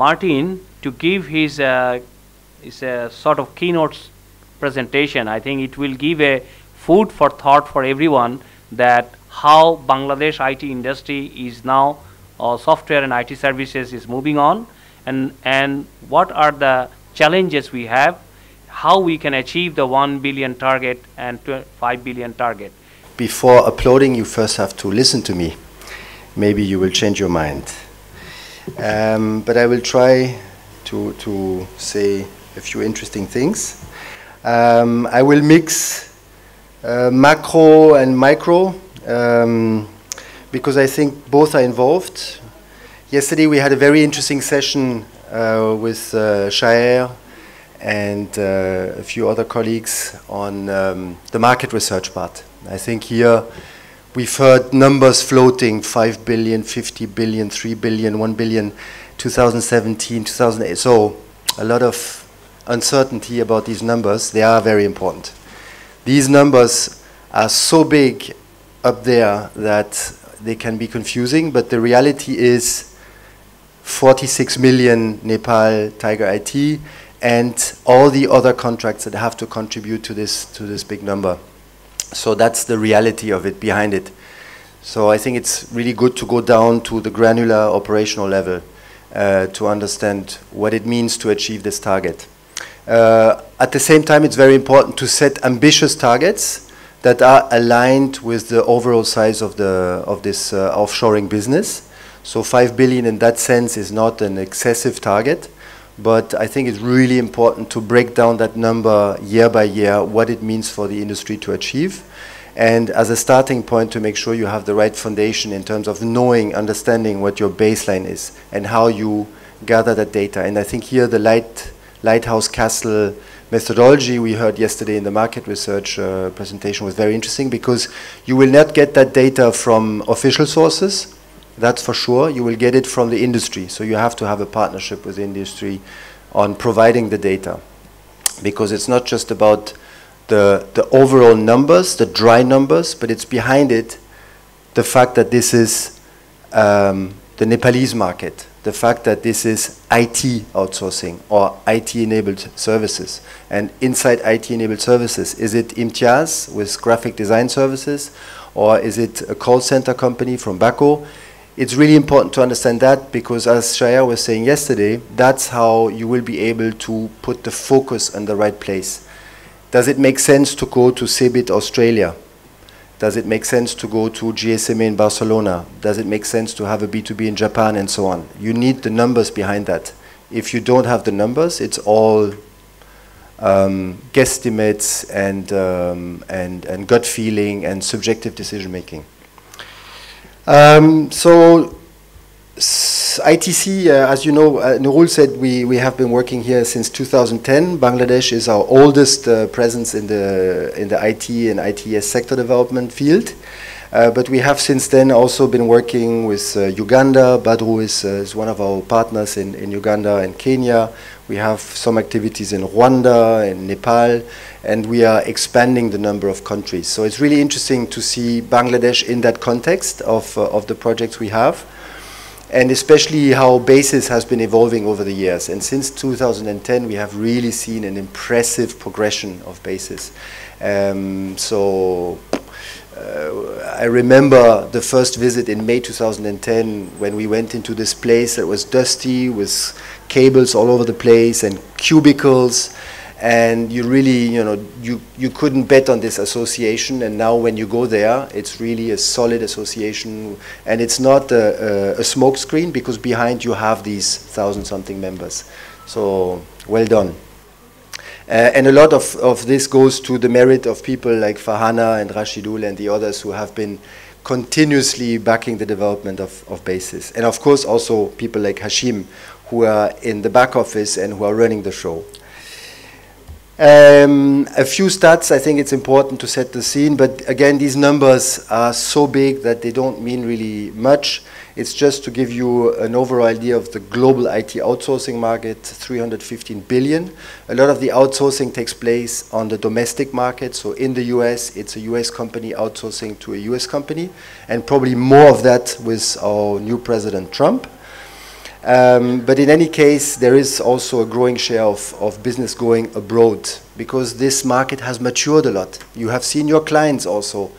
Martin to give his sort of keynote presentation. I think it will give a food for thought for everyone that how Bangladesh IT industry is now, software and IT services is moving on, and what are the challenges we have, how we can achieve the 1 billion target and 5 billion target. Before uploading, you first have to listen to me. Maybe you will change your mind. But I will try to say a few interesting things. I will mix macro and micro because I think both are involved. Yesterday we had a very interesting session with Shaer and a few other colleagues on the market research part. I think here we've heard numbers floating, 5 billion, 50 billion, 3 billion, 1 billion, 2017, 2008. So a lot of uncertainty about these numbers. They are very important. These numbers are so big up there that they can be confusing, but the reality is 46 million Nepal Tiger IT and all the other contracts that have to contribute to this big number. So that's the reality of it, behind it. So I think it's really good to go down to the granular operational level to understand what it means to achieve this target. At the same time, it's very important to set ambitious targets that are aligned with the overall size of this offshoring business. So 5 billion in that sense is not an excessive target, but I think it's really important to break down that number year by year, what it means for the industry to achieve, and as a starting point to make sure you have the right foundation in terms of knowing, understanding what your baseline is and how you gather that data. And I think here the Lighthouse Castle methodology we heard yesterday in the market research presentation was very interesting, because you will not get that data from official sources, that's for sure. You will get it from the industry. So you have to have a partnership with the industry on providing the data, because it's not just about the overall numbers, the dry numbers, but it's behind it the fact that this is the Nepalese market, the fact that this is IT outsourcing or IT-enabled services. And inside IT-enabled services, is it Imtiaz with graphic design services, or is it a call center company from Baku? It's really important to understand that, because as Shaya was saying yesterday, that's how you will be able to put the focus in the right place. Does it make sense to go to Cebit Australia? Does it make sense to go to GSMA in Barcelona? Does it make sense to have a B2B in Japan, and so on? You need the numbers behind that. If you don't have the numbers, it's all guesstimates and gut feeling and subjective decision making. So ITC, as you know, Nurul said we have been working here since 2010. Bangladesh is our oldest presence in the IT and ITS sector development field. But we have since then also been working with Uganda. Badru is one of our partners in Uganda and Kenya. We have some activities in Rwanda and Nepal, and we are expanding the number of countries. So it's really interesting to see Bangladesh in that context of the projects we have, and especially how BASIS has been evolving over the years. And since 2010, we have really seen an impressive progression of BASIS. I remember the first visit in May 2010 when we went into this place that was dusty with cables all over the place and cubicles, and you really, you couldn't bet on this association. And now when you go there, it's really a solid association, and it's not a smoke screen, because behind you have these 1,000-something members. So well done. And a lot of this goes to the merit of people like Farhana and Rashidul and the others who have been continuously backing the development of BASIS. And of course also people like Hashim, who are in the back office and who are running the show. A few stats, I think it's important to set the scene, but again, these numbers are so big that they don't mean really much. It's just to give you an overall idea of the global IT outsourcing market, 315 billion. A lot of the outsourcing takes place on the domestic market. So in the US, it's a US company outsourcing to a US company, and probably more of that with our new President Trump. But in any case, there is also a growing share of business going abroad because this market has matured a lot. You have seen your clients also.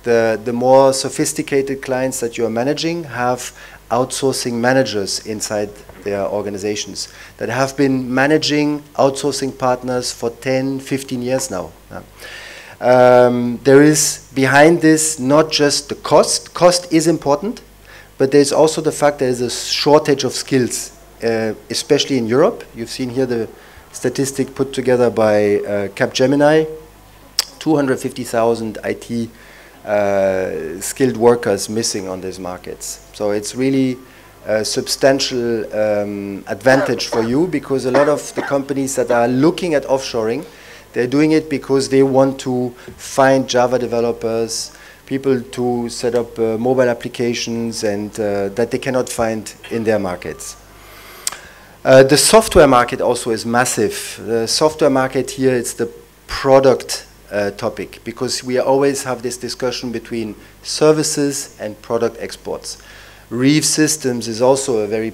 The more sophisticated clients that you are managing have outsourcing managers inside their organizations that have been managing outsourcing partners for 10, 15 years now. There is behind this not just the cost. Cost is important, but there's also the fact there is a shortage of skills, especially in Europe. You've seen here the statistic put together by Capgemini, 250,000 IT skilled workers missing on these markets. So it's really a substantial advantage for you because a lot of the companies that are looking at offshoring, they're doing it because they want to find Java developers, people to set up mobile applications and that they cannot find in their markets. The software market also is massive. The software market here, it's the product topic because we always have this discussion between services and product exports. Reeve Systems is also a very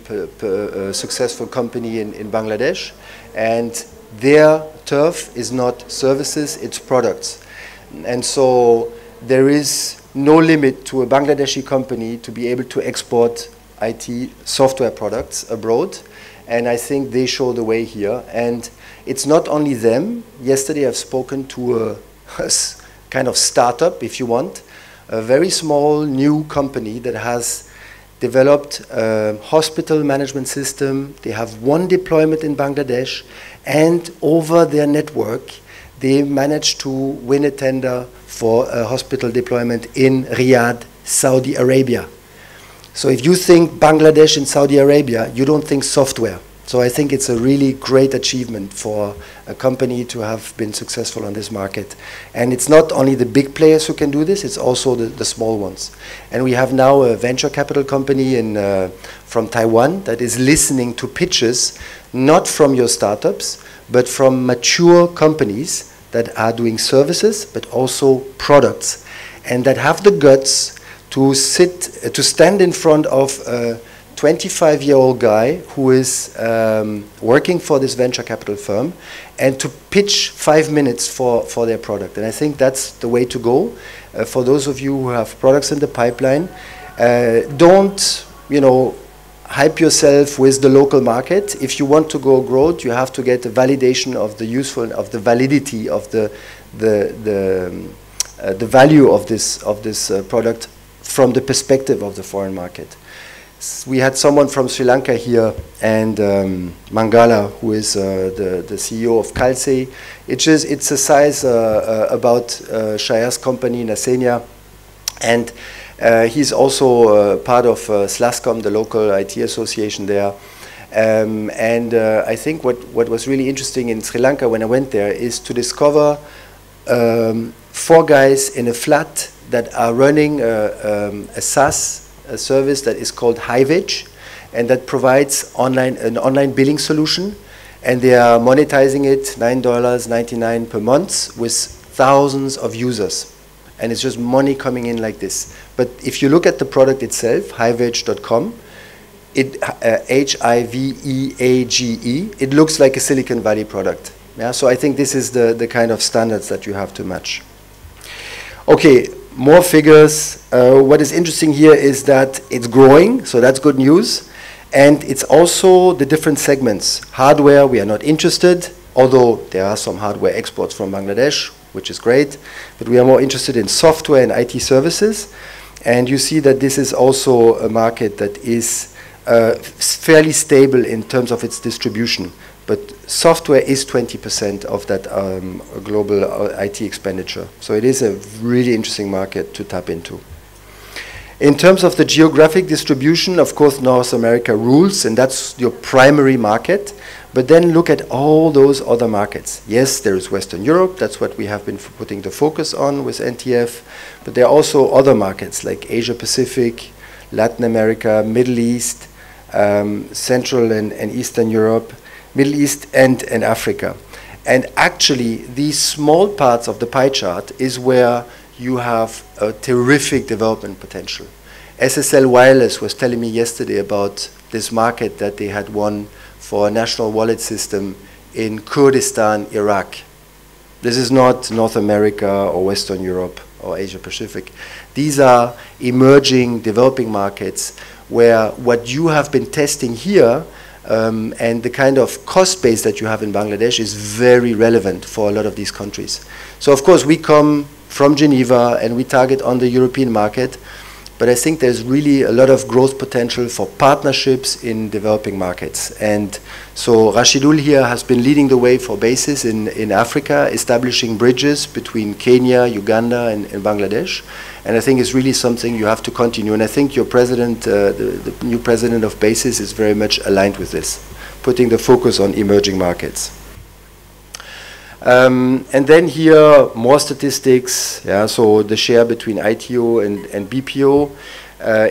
successful company in Bangladesh, and their turf is not services, it's products. And so there is no limit to a Bangladeshi company to be able to export IT software products abroad, and I think they show the way here. And it's not only them. Yesterday I've spoken to a kind of startup, if you want, a very small new company that has developed a hospital management system. They have one deployment in Bangladesh, and over their network they managed to win a tender for a hospital deployment in Riyadh, Saudi Arabia. So if you think Bangladesh and Saudi Arabia, you don't think software. So I think it's a really great achievement for a company to have been successful on this market. And it's not only the big players who can do this, it's also the small ones. And we have now a venture capital company from Taiwan that is listening to pitches, not from your startups, but from mature companies that are doing services, but also products, and that have the guts to stand in front of a 25-year-old guy who is working for this venture capital firm and to pitch 5 minutes for their product. And I think that's the way to go. For those of you who have products in the pipeline, don't, hype yourself with the local market. If you want to go abroad, you have to get a validation of the validity of the value of this product from the perspective of the foreign market. We had someone from Sri Lanka here, and Mangala, who is the CEO of Kalse. It's a size about Shaya's company, Nasenia, and he's also part of Slascom, the local IT association there. I think what was really interesting in Sri Lanka when I went there is to discover 4 guys in a flat that are running a SaaS service that is called HiVeg, and that provides an online billing solution, and they are monetizing it $9.99 per month with thousands of users, and it's just money coming in like this. But if you look at the product itself, hiveg.com, H-I-V-E-A-G-E, it looks like a Silicon Valley product. Yeah, so I think this is the kind of standards that you have to match. Okay, more figures. What is interesting here is that it's growing, so that's good news. And it's also the different segments. Hardware, we are not interested, although there are some hardware exports from Bangladesh, which is great. But we are more interested in software and IT services. And you see that this is also a market that is fairly stable in terms of its distribution. But software is 20% of that global IT expenditure. So it is a really interesting market to tap into. In terms of the geographic distribution, of course, North America rules, and that's your primary market. But then look at all those other markets. Yes, there is Western Europe. That's what we have been putting the focus on with NTF. But there are also other markets like Asia Pacific, Latin America, Middle East, Central and Eastern Europe, Middle East and Africa. And actually, these small parts of the pie chart is where you have a terrific development potential. SSL Wireless was telling me yesterday about this market that they had won for a national wallet system in Kurdistan, Iraq. This is not North America or Western Europe or Asia Pacific. These are emerging, developing markets where what you have been testing here and the kind of cost base that you have in Bangladesh is very relevant for a lot of these countries. So of course we come from Geneva and we target on the European market, but I think there's really a lot of growth potential for partnerships in developing markets. And so Rashidul here has been leading the way for bases in Africa, establishing bridges between Kenya, Uganda, and Bangladesh. And I think it's really something you have to continue. And I think your president, the new president of bases, is very much aligned with this, putting the focus on emerging markets. And then here, more statistics. Yeah, so the share between ITO and BPO.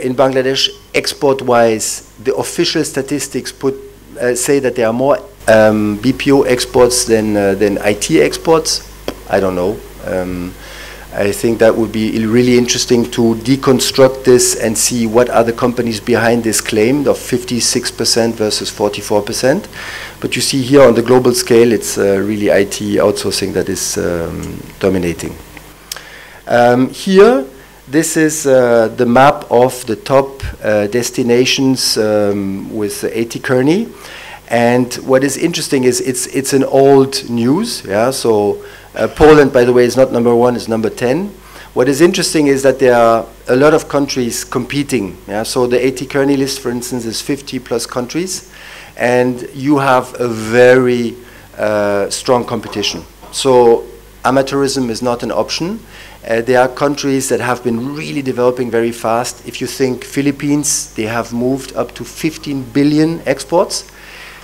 In Bangladesh, export-wise, the official statistics say that there are more BPO exports than IT exports. I don't know. I think that would be really interesting to deconstruct this and see what are the companies behind this claim of 56% versus 44%. But you see here on the global scale, it's really IT outsourcing that is dominating. Here, this is the map of the top destinations with A.T. Kearney. And what is interesting is it's an old news. Yeah, so Poland, by the way, is not number 1, it's number 10. What is interesting is that there are a lot of countries competing. Yeah? So the A.T. Kearney list, for instance, is 50 plus countries. And you have a very strong competition. So amateurism is not an option. There are countries that have been really developing very fast. If you think Philippines, they have moved up to 15 billion exports.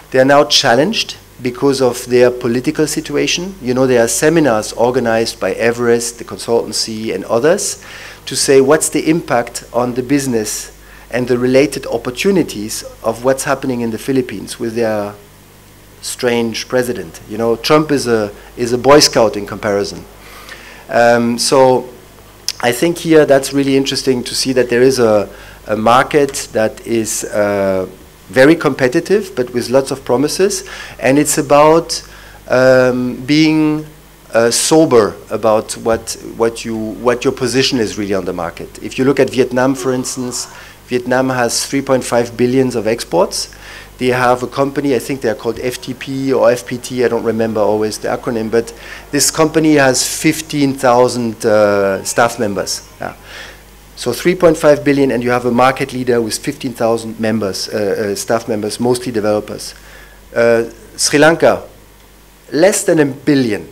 They are now challenged because of their political situation. You know, there are seminars organized by Everest, the consultancy, and others to say what's the impact on the business and the related opportunities of what's happening in the Philippines with their strange president. You know, Trump is a Boy Scout in comparison. So I think here that's really interesting to see that there is a market that is very competitive, but with lots of promises, and it's about being sober about what your position is really on the market. If you look at Vietnam, for instance, Vietnam has 3.5 billion of exports. They have a company, I think they are called FTP or FPT, I don't remember always the acronym, but this company has 15,000 staff members. Yeah. So 3.5 billion, and you have a market leader with 15,000 members, staff members, mostly developers. Sri Lanka, less than 1 billion.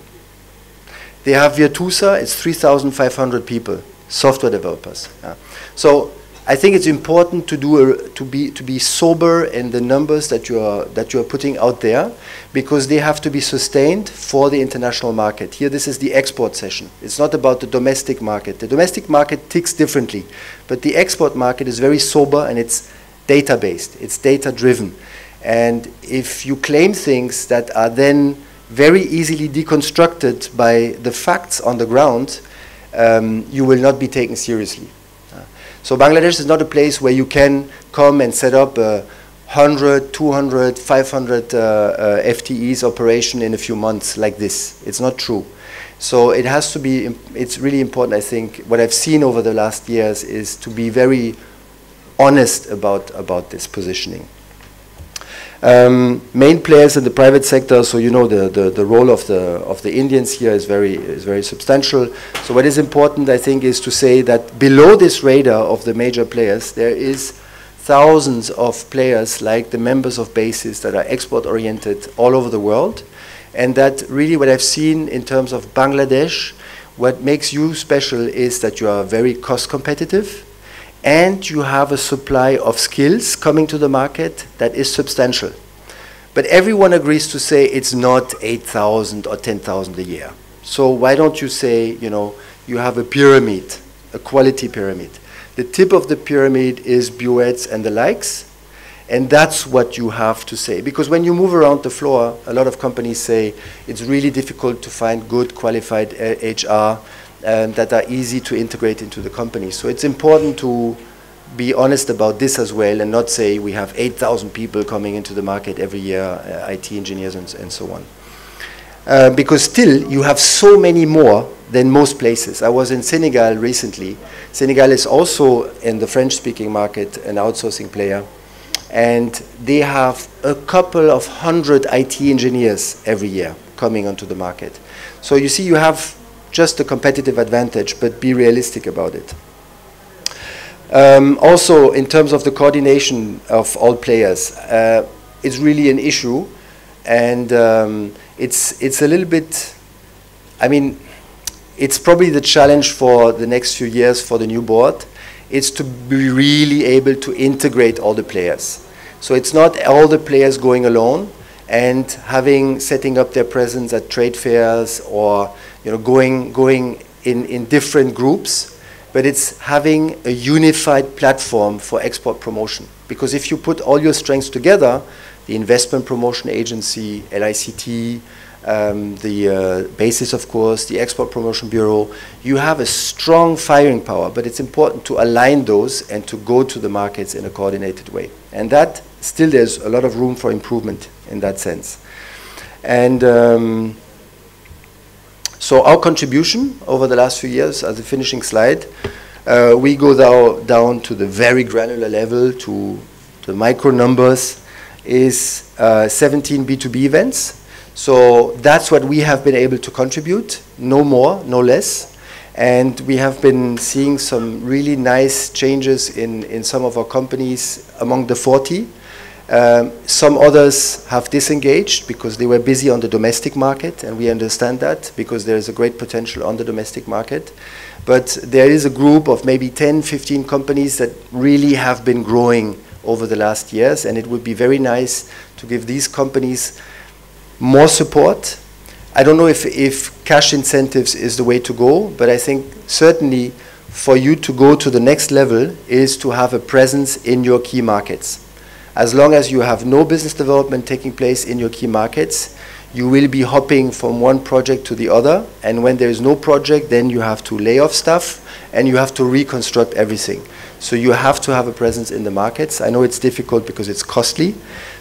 They have Virtusa, it's 3,500 people, software developers. Yeah. So I think it's important to be sober in the numbers that you are putting out there, because they have to be sustained for the international market. Here, this is the export session. It's not about the domestic market. The domestic market ticks differently, but the export market is very sober and it's data-based. It's data-driven, and if you claim things that are then very easily deconstructed by the facts on the ground, you will not be taken seriously. So Bangladesh is not a place where you can come and set up a 100, 200, 500 FTEs operation in a few months like this. It's not true. So it has to be, it's really important, I think, what I've seen over the last years is to be very honest about this positioning. Main players in the private sector, so you know the role of the Indians here is very substantial. So what is important, I think, is to say that below this radar of the major players, there is thousands of players like the members of bases that are export-oriented all over the world, and that really what I've seen in terms of Bangladesh, what makes you special is that you are very cost competitive, and you have a supply of skills coming to the market that is substantial. But everyone agrees to say it's not 8,000 or 10,000 a year. So why don't you say, you know, you have a pyramid, a quality pyramid. The tip of the pyramid is Buets and the likes, and that's what you have to say. Because when you move around the floor, a lot of companies say it's really difficult to find good qualified HR that are easy to integrate into the company. So it's important to be honest about this as well, and not say we have 8,000 people coming into the market every year, IT engineers and so on. Because still, you have so many more than most places. I was in Senegal recently. Senegal is also in the French-speaking market an outsourcing player, and they have a couple of hundred IT engineers every year coming onto the market. So you see, you have just a competitive advantage, but be realistic about it. Also, in terms of the coordination of all players, it's really an issue, and it's a little bit, I mean, it's probably the challenge for the next few years for the new board, is to be really able to integrate all the players. So it's not all the players going alone and setting up their presence at trade fairs, or going in different groups, but it's having a unified platform for export promotion. Because if you put all your strengths together, the investment promotion agency, LICT, the basis, of course, the export promotion bureau, you have a strong firing power, but it's important to align those and to go to the markets in a coordinated way. And that, still there's a lot of room for improvement in that sense. And so our contribution over the last few years, as a finishing slide, we go down to the very granular level, to the micro numbers, is 17 B2B events. So that's what we have been able to contribute, no more, no less. And we have been seeing some really nice changes in some of our companies among the 40. Some others have disengaged because they were busy on the domestic market, and we understand that because there is a great potential on the domestic market. But there is a group of maybe 10, 15 companies that really have been growing over the last years, and it would be very nice to give these companies more support. I don't know if cash incentives is the way to go, but I think certainly for you to go to the next level is to have a presence in your key markets. As long as you have no business development taking place in your key markets, you will be hopping from one project to the other, and when there is no project, then you have to lay off staff and you have to reconstruct everything. So you have to have a presence in the markets. I know it's difficult because it's costly,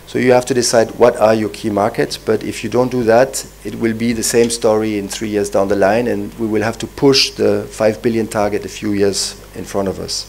so you have to decide what are your key markets, but if you don't do that, it will be the same story in 3 years down the line, and we will have to push the 5 billion target a few years in front of us.